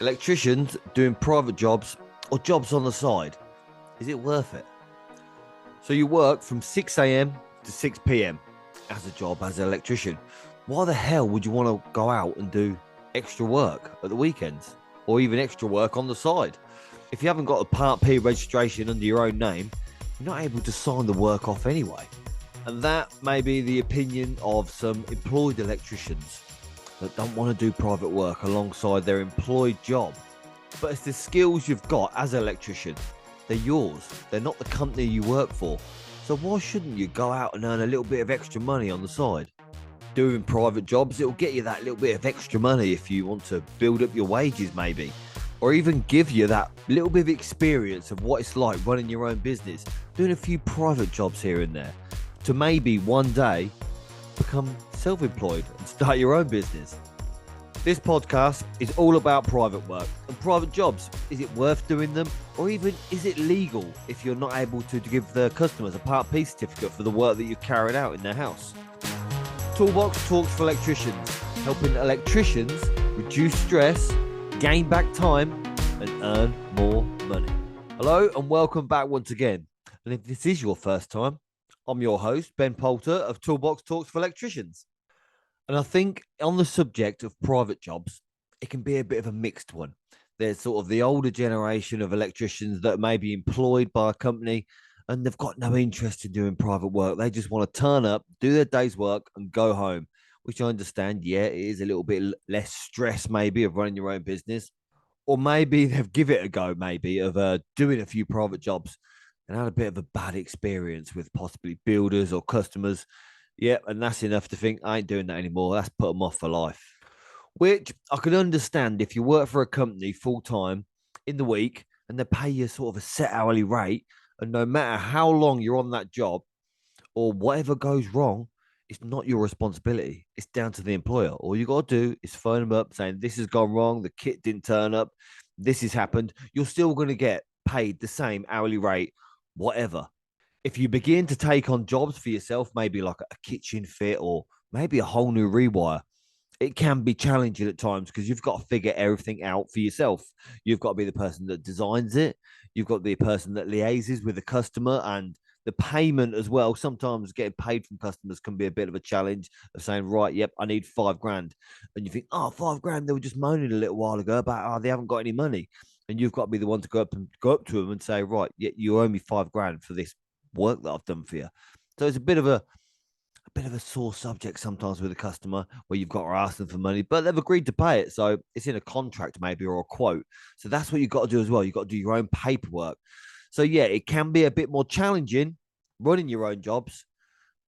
Electricians doing private jobs or jobs on the side. Is it worth it? So you work from 6 a.m. to 6 p.m. as a job as an electrician. Why the hell would you want to go out and do extra work at the weekends or even extra work on the side? If you haven't got a Part P registration under your own name, you're not able to sign the work off anyway. And that may be the opinion of some employed electricians that don't want to do private work alongside their employed job. But it's the skills you've got as an electrician. They're yours. They're not the company you work for. So why shouldn't you go out and earn a little bit of extra money on the side? Doing private jobs, it'll get you that little bit of extra money if you want to build up your wages maybe. Or even give you that little bit of experience of what it's like running your own business. Doing a few private jobs here and there. To maybe one day become self-employed and start your own business. This podcast is all about private work and private jobs. Is it worth doing them? Or even is it legal if you're not able to give the customers a Part P certificate for the work that you've carried out in their house? Toolbox Talks for Electricians, helping electricians reduce stress, gain back time and earn more money. Hello and welcome back once again. And if this is your first time, I'm your host, Ben Poulter of Toolbox Talks for Electricians. And I think on the subject of private jobs, it can be a bit of a mixed one. There's sort of the older generation of electricians that may be employed by a company and they've got no interest in doing private work. They just want to turn up, do their day's work and go home, which I understand, yeah, it is a little bit less stress maybe of running your own business. Or maybe they've give it a go maybe of doing a few private jobs and had a bit of a bad experience with possibly builders or customers. Yeah, and that's enough to think, I ain't doing that anymore. That's put them off for life. Which I can understand if you work for a company full time in the week and they pay you sort of a set hourly rate. And no matter how long you're on that job or whatever goes wrong, it's not your responsibility. It's down to the employer. All you got to do is phone them up saying, this has gone wrong. The kit didn't turn up. This has happened. You're still going to get paid the same hourly rate, whatever. If you begin to take on jobs for yourself, maybe like a kitchen fit or maybe a whole new rewire, it can be challenging at times because you've got to figure everything out for yourself. You've got to be the person that designs it. You've got to be the person that liaises with the customer and the payment as well. Sometimes getting paid from customers can be a bit of a challenge of saying, right, yep, I need $5,000. And you think, oh, $5,000. They were just moaning a little while ago about, they haven't got any money. And you've got to be the one to go up to them and say, right, yeah, you owe me $5,000 for this work that I've done for you. So it's a bit of a sore subject sometimes with a customer where you've got to ask them for money, but they've agreed to pay it. So it's in a contract maybe or a quote. So that's what you've got to do as well. You've got to do your own paperwork. So yeah, it can be a bit more challenging running your own jobs,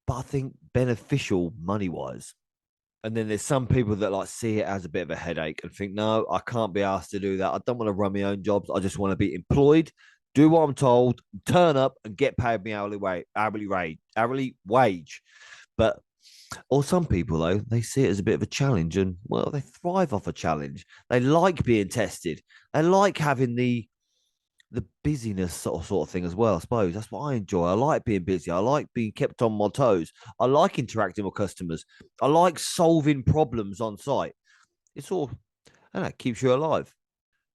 but I think beneficial money wise. And then there's some people that like see it as a bit of a headache and think, no, I can't be asked to do that. I don't want to run my own jobs. I just want to be employed, do what I'm told, turn up and get paid my hourly wage. But or some people though, they see it as a bit of a challenge and well, they thrive off a challenge. They like being tested. They like having the busyness sort of thing as well. I suppose that's what I enjoy. I like being busy. I like being kept on my toes. I like interacting with customers. I like solving problems on site. It's all, and that keeps you alive.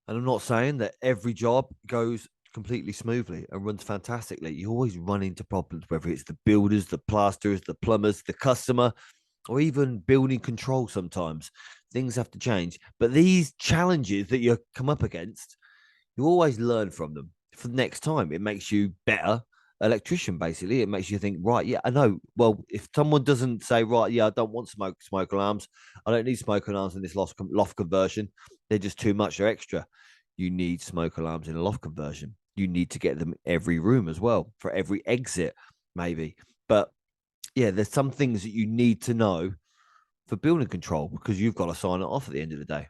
And I'm not saying that every job goes completely smoothly and runs fantastically. You always run into problems, whether it's the builders, the plasterers, the plumbers, the customer, or even building control sometimes. Things have to change. But these challenges that you come up against, you always learn from them for the next time. It makes you better electrician, basically. It makes you think, right, yeah, I know. Well, if someone doesn't say, right, yeah, I don't want smoke alarms, I don't need smoke alarms in this loft conversion, they're just too much, they're extra. You need smoke alarms in a loft conversion. You need to get them every room as well, for every exit, maybe. But yeah, there's some things that you need to know for building control because you've got to sign it off at the end of the day.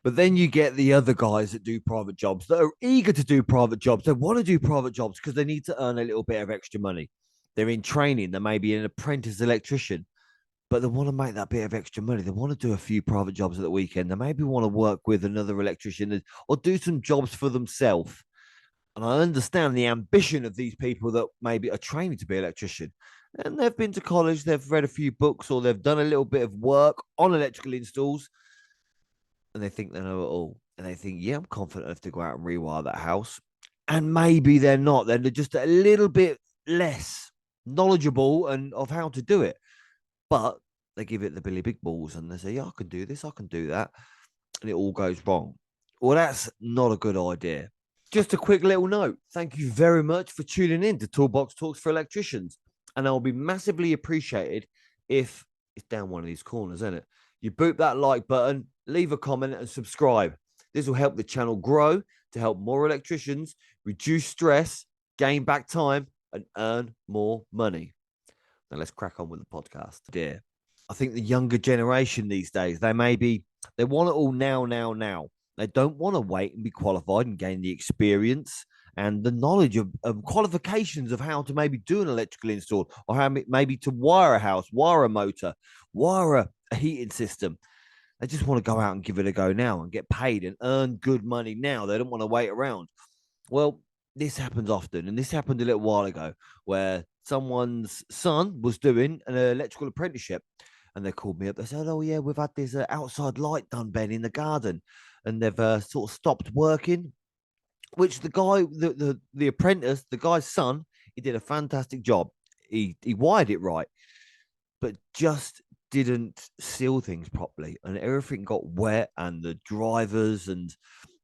But then you get the other guys that do private jobs that are eager to do private jobs. They want to do private jobs because they need to earn a little bit of extra money. They're in training. They may be an apprentice electrician, but they want to make that bit of extra money. They want to do a few private jobs at the weekend. They maybe want to work with another electrician or do some jobs for themselves. And I understand the ambition of these people that maybe are training to be an electrician. And they've been to college, they've read a few books, or they've done a little bit of work on electrical installs, and they think they know it all. and they think, yeah, I'm confident enough to go out and rewire that house. And maybe they're not. They're just a little bit less knowledgeable and of how to do it. But they give it the Billy Big Balls and they say, yeah, I can do this, I can do that. And it all goes wrong. Well, that's not a good idea. Just a quick little note. Thank you very much for tuning in to Toolbox Talks for Electricians. And I'll be massively appreciated if it's down one of these corners, isn't it? You boot that like button, leave a comment, and subscribe. This will help the channel grow to help more electricians reduce stress, gain back time, and earn more money. Now let's crack on with the podcast. Dear, I think the younger generation these days, they want it all now. They don't want to wait and be qualified and gain the experience and the knowledge of qualifications of how to maybe do an electrical install or how maybe to wire a house, wire a motor, wire a heating system. They just want to go out and give it a go now and get paid and earn good money now. They don't want to wait around. Well, this happens often, and this happened a little while ago where someone's son was doing an electrical apprenticeship, and they called me up. They said, "Oh yeah, we've had this outside light done, Ben, in the garden, and they've sort of stopped working." Which the guy, the apprentice, the guy's son, he did a fantastic job. He wired it right, but just didn't seal things properly, and everything got wet, and the drivers and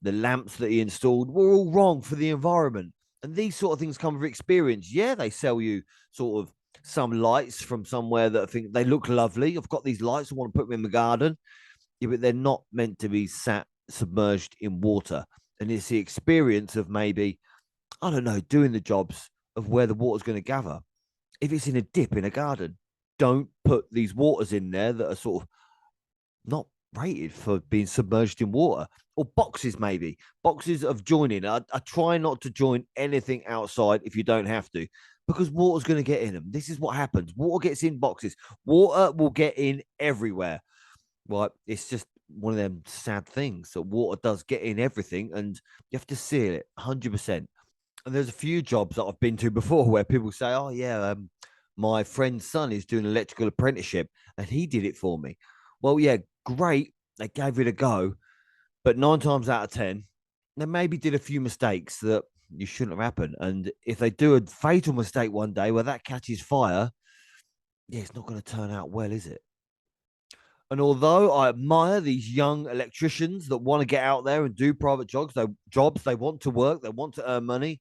the lamps that he installed were all wrong for the environment. And these sort of things come with experience. Yeah, they sell you sort of some lights from somewhere that I think they look lovely. I've got these lights, I want to put them in the garden. Yeah, but they're not meant to be sat submerged in water. And it's the experience of maybe, I don't know, doing the jobs of where the water's going to gather. If it's in a dip in a garden, don't put these waters in there that are sort of not rated for being submerged in water. Or boxes, maybe boxes of joining. I try not to join anything outside if you don't have to, because water's going to get in them. This is what happens. Water gets in boxes. Water will get in everywhere. Right? It's just one of them sad things that water does get in everything, and you have to seal it 100%. And there's a few jobs that I've been to before where people say, "Oh yeah, my friend's son is doing an electrical apprenticeship, and he did it for me." Well, yeah, great. They gave it a go, but 9 times out of 10, they maybe did a few mistakes that you shouldn't have happened. And if they do a fatal mistake one day where that catches fire, yeah, it's not going to turn out well, is it? And although I admire these young electricians that want to get out there and do private jobs, they want to work, they want to earn money,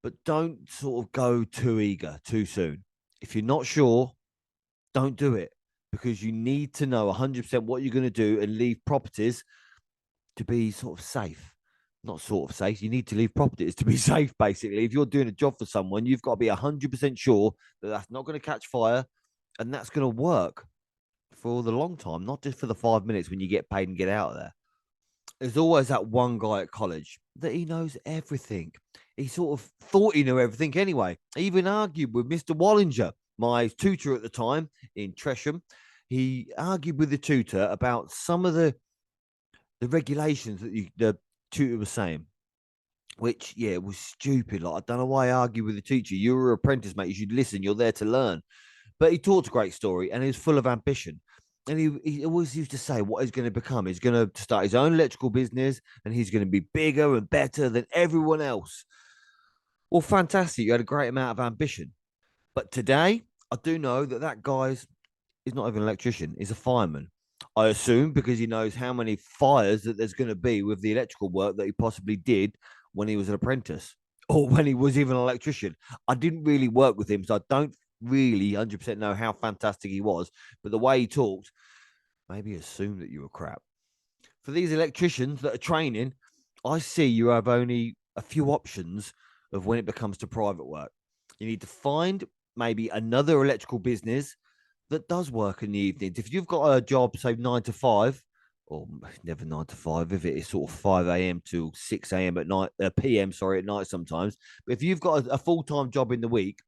but don't sort of go too eager too soon. If you're not sure, don't do it, because you need to know 100% what you're going to do and leave properties to be sort of safe. Not sort of safe. You need to leave properties to be safe, basically. If you're doing a job for someone, you've got to be 100% sure that that's not going to catch fire and that's going to work for the long time, not just for the 5 minutes when you get paid and get out of there. There's always that one guy at college that he knows everything. He sort of thought he knew everything anyway. He even argued with Mr. Wallinger, my tutor at the time in Tresham. He argued with the tutor about some of the regulations that the tutor was saying, which, yeah, it was stupid. Like, I don't know why I argue with the teacher. You're an apprentice, mate. You should listen. You're there to learn. But he taught a great story and he was full of ambition. And he always used to say what he's going to become. He's going to start his own electrical business and he's going to be bigger and better than everyone else. Well, fantastic. You had a great amount of ambition. But today, I do know that that guy's he's not even an electrician, he's a fireman. I assume because he knows how many fires that there's going to be with the electrical work that he possibly did when he was an apprentice or when he was even an electrician. I didn't really work with him, so I don't really 100% know how fantastic he was. But the way he talked, maybe assume that you were crap. For these electricians that are training, I see you have only a few options of when it becomes to private work. You need to find maybe another electrical business that does work in the evenings. If you've got a job, say 9 to 5, or never 9 to 5, if it is sort of 5 a.m. to 6 a.m. at night, p.m. sorry, at night sometimes. But if you've got a full time job in the week,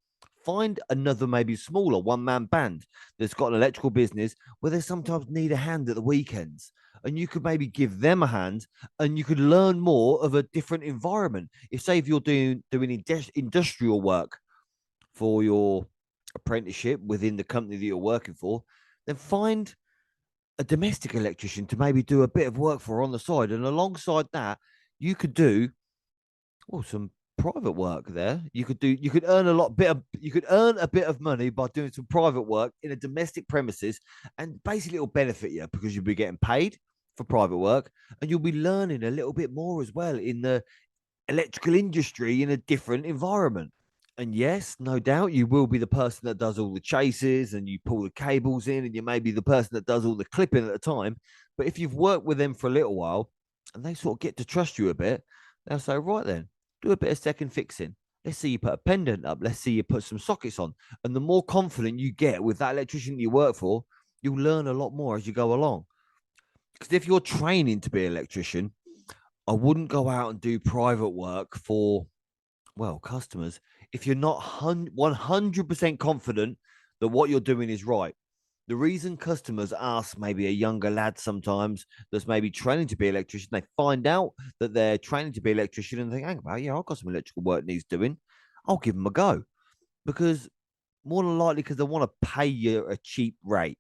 find another maybe smaller one man band that's got an electrical business where they sometimes need a hand at the weekends. And you could maybe give them a hand and you could learn more of a different environment. If, say, if you're doing industrial work for your apprenticeship within the company that you're working for, then find a domestic electrician to maybe do a bit of work for on the side. And alongside that, you could do some private work there. You could earn you could earn a bit of money by doing some private work in a domestic premises, and basically it'll benefit you because you'll be getting paid for private work, and you'll be learning a little bit more as well in the electrical industry in a different environment. And yes, no doubt you will be the person that does all the chases and you pull the cables in, and you may be the person that does all the clipping at the time. But if you've worked with them for a little while and they sort of get to trust you a bit, they'll say, right then, do a bit of second fixing. Let's see you put a pendant up. Let's see you put some sockets on. And the more confident you get with that electrician you work for, you'll learn a lot more as you go along. Because if you're training to be an electrician, I wouldn't go out and do private work for, customers, if you're not 100% confident that what you're doing is right. The reason customers ask maybe a younger lad sometimes that's maybe training to be an electrician, they find out that they're training to be an electrician and think, hang about, yeah, I've got some electrical work needs doing. I'll give them a go. Because more than likely, because they want to pay you a cheap rate.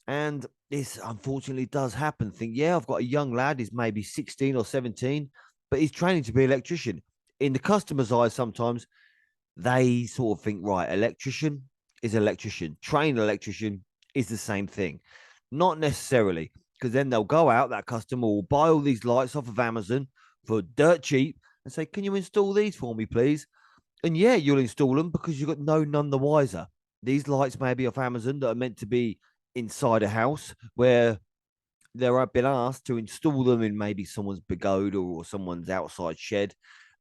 And this unfortunately does happen. Think, yeah, I've got a young lad, he's maybe 16 or 17, but he's training to be an electrician. In the customer's eyes, sometimes they sort of think, right, electrician is electrician, trained electrician is the same thing. Not necessarily, because then they'll go out, that customer will buy all these lights off of Amazon for dirt cheap and say, can you install these for me, please? And yeah, you'll install them because you've got none the wiser. These lights may be off Amazon that are meant to be inside a house where they're been asked to install them in maybe someone's pagoda or someone's outside shed,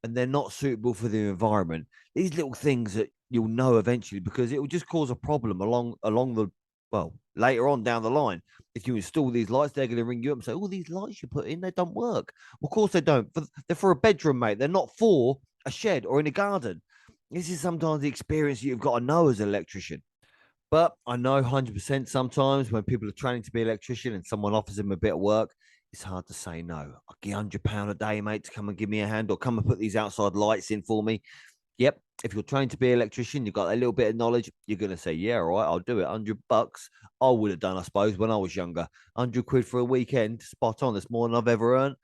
and they're not suitable for the environment. These little things that you'll know eventually, because it will just cause a problem along the later on down the line. If you install these lights, they're going to ring you up and say, "Oh, these lights you put in, they don't work." Well, of course they don't. They're for a bedroom, mate. They're not for a shed or in a garden. This is sometimes the experience you've got to know as an electrician. But I know 100% sometimes when people are training to be an electrician and someone offers them a bit of work, it's hard to say no. I'll give £100 a day, mate, to come and give me a hand, or come and put these outside lights in for me. Yep. If you're trained to be an electrician, you've got a little bit of knowledge, you're going to say, yeah, all right, I'll do it. $100 I would have done, I suppose, when I was younger. £100 for a weekend, spot on. That's more than I've ever earned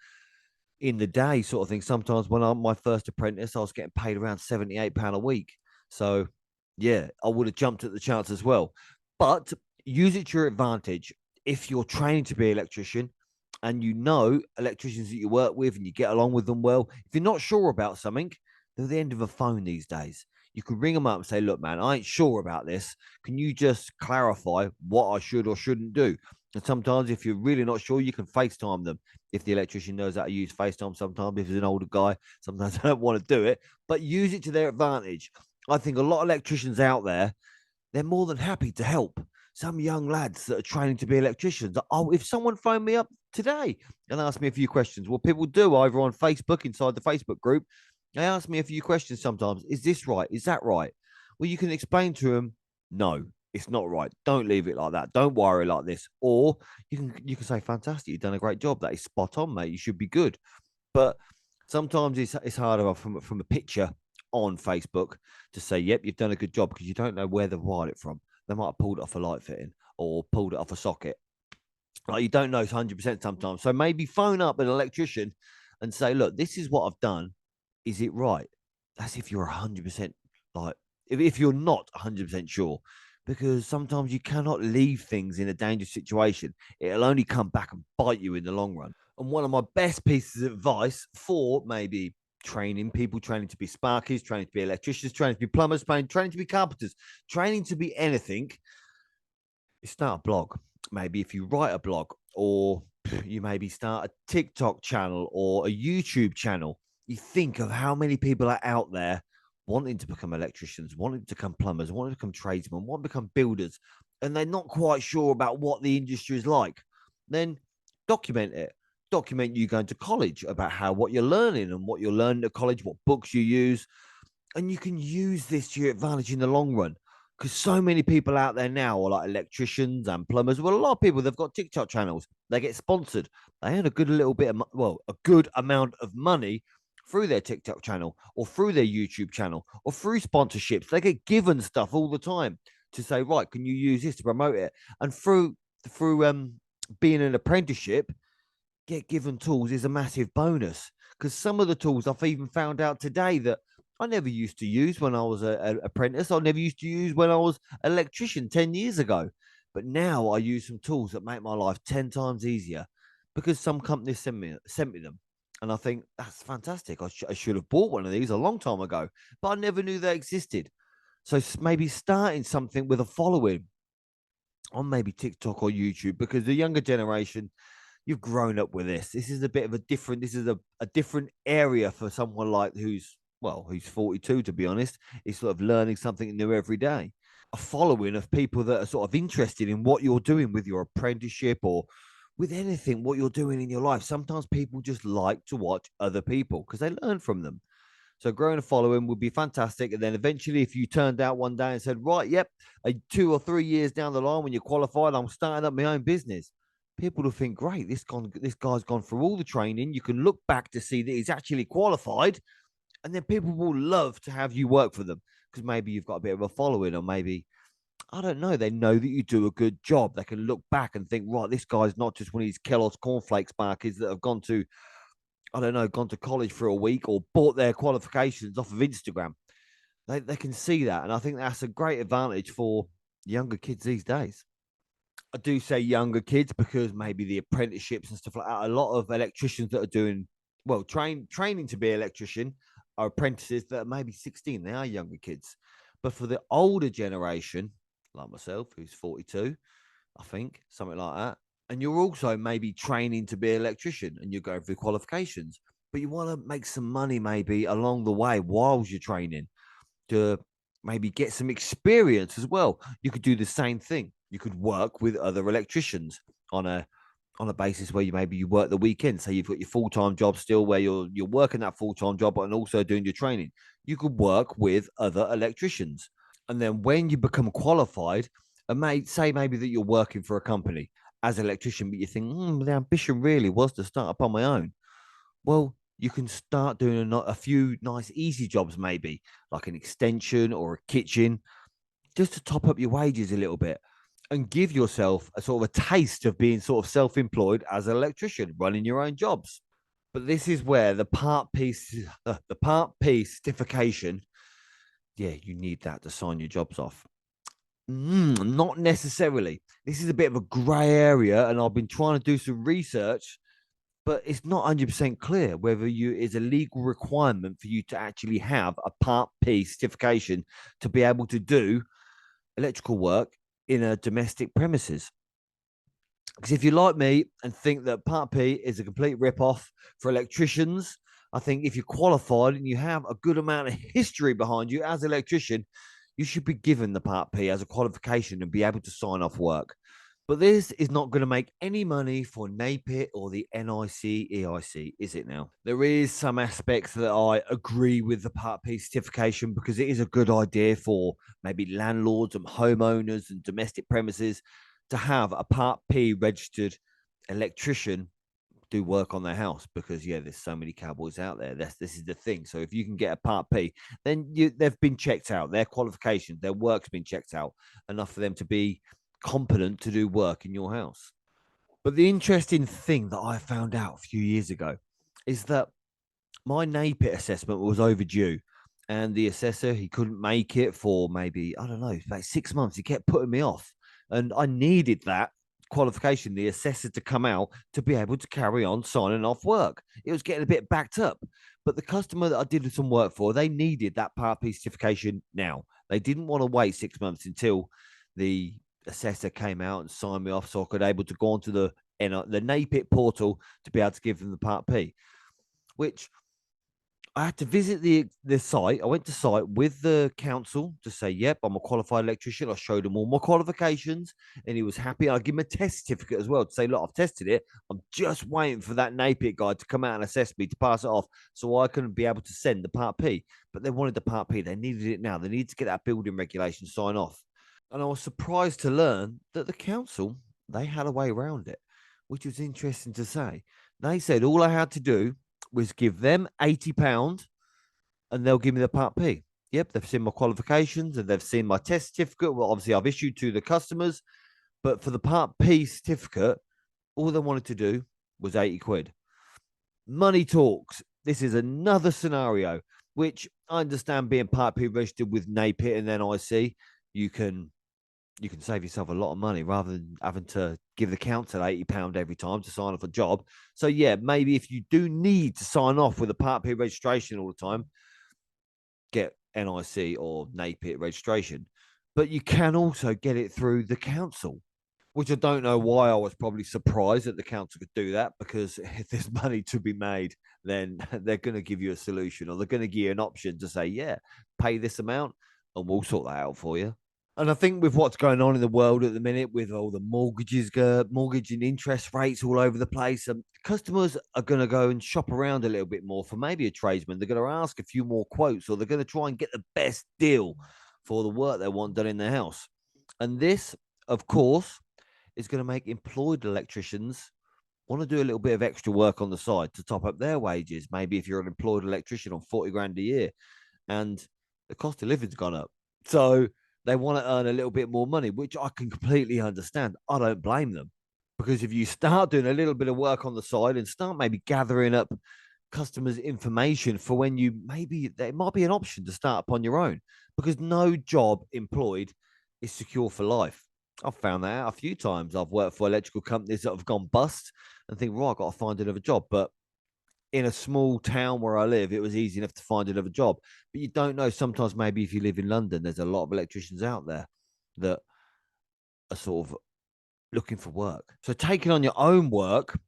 in the day, sort of thing. Sometimes when I'm my first apprentice, I was getting paid around £78 a week. So yeah, I would have jumped at the chance as well. But use it to your advantage. If you're training to be an electrician and you know electricians that you work with and you get along with them well, if you're not sure about something, they're the end of a phone these days. You can ring them up and say, look, man, I ain't sure about this. Can you just clarify what I should or shouldn't do? And sometimes, if you're really not sure, you can FaceTime them. If the electrician knows how to use FaceTime, sometimes if he's an older guy, sometimes they don't want to do it, but use it to their advantage. I think a lot of electricians out there, they're more than happy to help. Some young lads that are training to be electricians. Oh, if someone phoned me up today and asked me a few questions, well, people do over on Facebook, inside the Facebook group, they ask me a few questions sometimes. Is this right? Is that right? Well, you can explain to them, no, it's not right. Don't leave it like that. Don't worry like this. Or you can say, fantastic, you've done a great job. That is spot on, mate. You should be good. But sometimes it's harder from a picture on Facebook to say, yep, you've done a good job, because you don't know where they've wired it from. They might have pulled it off a light fitting or pulled it off a socket. Like, you don't know 100% sometimes. So maybe phone up an electrician and say, look, this is what I've done. Is it right? That's if you're 100% like, if you're not 100% sure, because sometimes you cannot leave things in a dangerous situation. It'll only come back and bite you in the long run. And one of my best pieces of advice for maybe people training to be sparkies, training to be electricians, training to be plumbers, training to be carpenters, training to be anything, is start a blog. Maybe if you write a blog, or you maybe start a TikTok channel or a YouTube channel, you think of how many people are out there wanting to become electricians, wanting to become plumbers, wanting to become tradesmen, wanting to become builders, and they're not quite sure about what the industry is like. Then document it. Document you going to college, about what you're learning and what you're learning at college, what books you use, and you can use this to your advantage in the long run. Because so many people out there now are like electricians and plumbers. Well, a lot of people, they've got TikTok channels. They get sponsored. They earn a good amount of money through their TikTok channel or through their YouTube channel or through sponsorships. They get given stuff all the time to say, right, can you use this to promote it? And through being an apprenticeship, get given tools is a massive bonus, because some of the tools I've even found out today that I never used to use when I was an apprentice. I never used to use when I was an electrician 10 years ago. But now I use some tools that make my life 10 times easier because some companies sent me them. And I think that's fantastic. I should have bought one of these a long time ago, but I never knew they existed. So maybe starting something with a following on maybe TikTok or YouTube, because the younger generation, you've grown up with this. This is a bit of a different. This is a different area for someone like who's 42, to be honest. He's sort of learning something new every day. A following of people that are sort of interested in what you're doing with your apprenticeship or with anything, what you're doing in your life. Sometimes people just like to watch other people because they learn from them. So growing a following would be fantastic. And then eventually, if you turned out one day and said, right, yep, 2 or 3 years down the line when you're qualified, I'm starting up my own business. People will think, great, this guy's gone through all the training. You can look back to see that he's actually qualified. And then people will love to have you work for them because maybe you've got a bit of a following, or maybe, I don't know, they know that you do a good job. They can look back and think, right, this guy's not just one of these Kellogg's cornflakes markets that have gone to, I don't know, gone to college for a week or bought their qualifications off of Instagram. They can see that. And I think that's a great advantage for younger kids these days. I do say younger kids because maybe the apprenticeships and stuff like that. A lot of electricians that are doing well, training to be an electrician are apprentices that are maybe 16. They are younger kids. But for the older generation, like myself, who's 42, I think, something like that, and you're also maybe training to be an electrician and you're going through qualifications, but you want to make some money maybe along the way whilst you're training to maybe get some experience as well. You could do the same thing. You could work with other electricians on a basis where you work the weekend. Say you've got your full time job still, where you're working that full time job and also doing your training. You could work with other electricians, and then when you become qualified, and say maybe that you're working for a company as an electrician, but you think the ambition really was to start up on my own. Well, you can start doing a few nice, easy jobs, maybe like an extension or a kitchen, just to top up your wages a little bit and give yourself a sort of a taste of being sort of self employed as an electrician, running your own jobs. But this is where the Part P certification, yeah, you need that to sign your jobs off. Not necessarily. This is a bit of a grey area, and I've been trying to do some research, but it's not 100% clear whether you is a legal requirement for you to actually have a Part P certification to be able to do electrical work in a domestic premises. Because if you're like me and think that Part P is a complete rip-off for electricians, I think if you're qualified and you have a good amount of history behind you as an electrician, you should be given the Part P as a qualification and be able to sign off work. But this is not going to make any money for NAPIT or the NIC EIC, is it now? There is some aspects that I agree with the Part P certification, because it is a good idea for maybe landlords and homeowners and domestic premises to have a Part P registered electrician do work on their house, because there's so many cowboys out there. This is the thing. So if you can get a Part P, then they've been checked out, their qualifications, their work's been checked out enough for them to be competent to do work in your house. But the interesting thing that I found out a few years ago is that my NAPIT assessment was overdue, and the assessor, he couldn't make it for maybe, I don't know, about 6 months. He kept putting me off, and I needed that qualification, the assessor, to come out to be able to carry on signing off work. It was getting a bit backed up, but the customer that I did some work for, they needed that Part P certification now. They didn't want to wait 6 months until the assessor came out and signed me off, so I could able to go onto the NAPIT portal to be able to give them the Part P, which I had to visit the site. I went to site with the council to say, yep, I'm a qualified electrician. I showed him all my qualifications, and he was happy. I give him a test certificate as well to say, look, I've tested it. I'm just waiting for that NAPIT guy to come out and assess me to pass it off so I can be able to send the Part P. But they wanted the Part P. They needed it now. They needed to get that building regulation sign off. And I was surprised to learn that the council, they had a way around it, which was interesting to say. They said all I had to do was give them £80 and they'll give me the Part P. Yep, they've seen my qualifications and they've seen my test certificate. Well, obviously, I've issued to the customers, but for the Part P certificate, All they wanted to do was 80 quid. Money talks. This is another scenario, which I understand being Part P registered with NAPIT and NIC, you can save yourself a lot of money rather than having to give the council £80 every time to sign off a job. So yeah, maybe if you do need to sign off with a Part P registration all the time, get NIC or NAPIT registration. But you can also get it through the council, which I don't know why I was probably surprised that the council could do that, because if there's money to be made, then they're going to give you a solution, or they're going to give you an option to say, yeah, pay this amount and we'll sort that out for you. And I think with what's going on in the world at the minute, with all the mortgage and interest rates all over the place, customers are going to go and shop around a little bit more for maybe a tradesman. They're going to ask a few more quotes, or they're going to try and get the best deal for the work they want done in their house. And this, of course, is going to make employed electricians want to do a little bit of extra work on the side to top up their wages. Maybe if you're an employed electrician on 40 grand a year and the cost of living's gone up. So they want to earn a little bit more money, which I can completely understand. I don't blame them, because if you start doing a little bit of work on the side and start maybe gathering up customers' information for when you maybe, it might be an option to start up on your own, because no job employed is secure for life. I've found that out a few times. I've worked for electrical companies that have gone bust and think, right, I've got to find another job. But in a small town where I live, it was easy enough to find another job. But you don't know. Sometimes maybe if you live in London, there's a lot of electricians out there that are sort of looking for work. So taking on your own work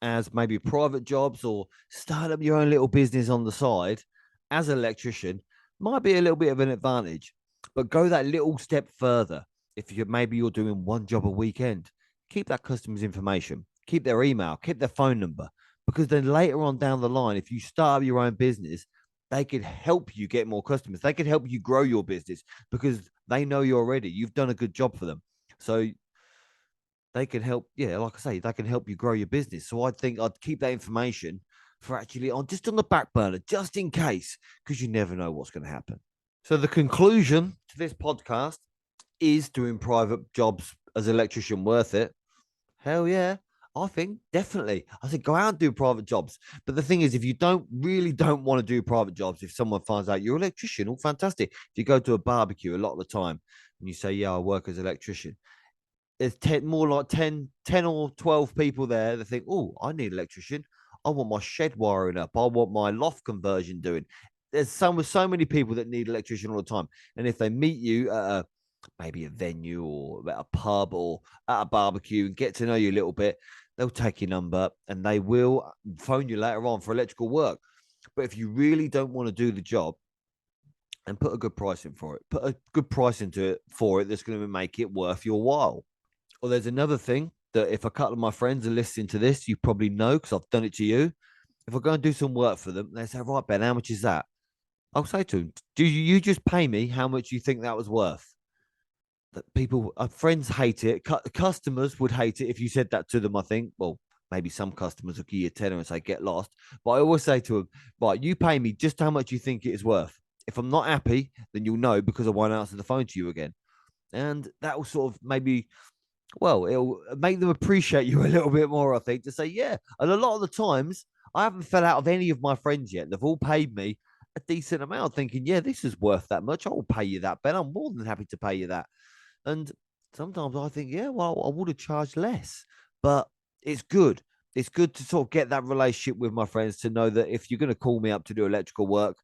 as maybe private jobs, or start up your own little business on the side as an electrician, might be a little bit of an advantage. But go that little step further. If you're doing one job a weekend, keep that customer's information, keep their email, keep their phone number, because then later on down the line, if you start your own business, they could help you get more customers. They could help you grow your business because they know you already. You've done a good job for them. So they can help. Yeah, like I say, they can help you grow your business. So I think I'd keep that information for actually on the back burner, just in case, because you never know what's going to happen. So the conclusion to this podcast is, doing private jobs as an electrician worth it? Hell yeah. I think definitely. I said go out and do private jobs. But the thing is, if you don't want to do private jobs, if someone finds out you're an electrician, all fantastic. If you go to a barbecue a lot of the time and you say, yeah, I work as an electrician, there's 10 or 12 people there that think, oh, I need an electrician. I want my shed wiring up. I want my loft conversion doing. There's so many people that need an electrician all the time. And if they meet you at maybe a venue or at a pub or at a barbecue and get to know you a little bit, they'll take your number and they will phone you later on for electrical work. But if you really don't want to do the job, and put a good price in for it, put a good price into it for it that's going to make it worth your while. Or there's another thing that if a couple of my friends are listening to this, you probably know because I've done it to you. If I go and do some work for them, they say, right, Ben, how much is that? I'll say to them, do you just pay me how much you think that was worth? That people, friends hate it. Customers would hate it if you said that to them, I think. Well, maybe some customers will give you a tenner and say, get lost. But I always say to them, right, you pay me just how much you think it is worth. If I'm not happy, then you'll know because I won't answer the phone to you again. And that will sort of maybe, well, it'll make them appreciate you a little bit more, I think, to say, yeah. And a lot of the times, I haven't fell out of any of my friends yet. They've all paid me a decent amount, thinking, yeah, this is worth that much. I will pay you that, Ben. I'm more than happy to pay you that. And sometimes I think, yeah, well, I would have charged less, but it's good. It's good to sort of get that relationship with my friends, to know that if you're going to call me up to do electrical work,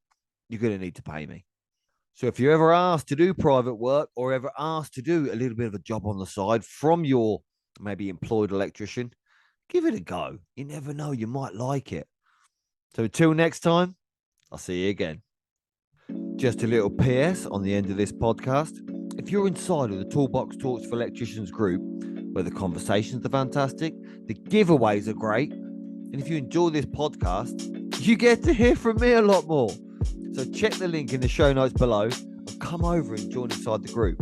you're going to need to pay me. So if you're ever asked to do private work, or ever asked to do a little bit of a job on the side from your maybe employed electrician, give it a go. You never know, you might like it. So until next time, I'll see you again. Just a little PS on the end of this podcast. If you're inside of the Toolbox Talks for Electricians group, where the conversations are fantastic, the giveaways are great, and if you enjoy this podcast, you get to hear from me a lot more. So check the link in the show notes below and come over and join inside the group.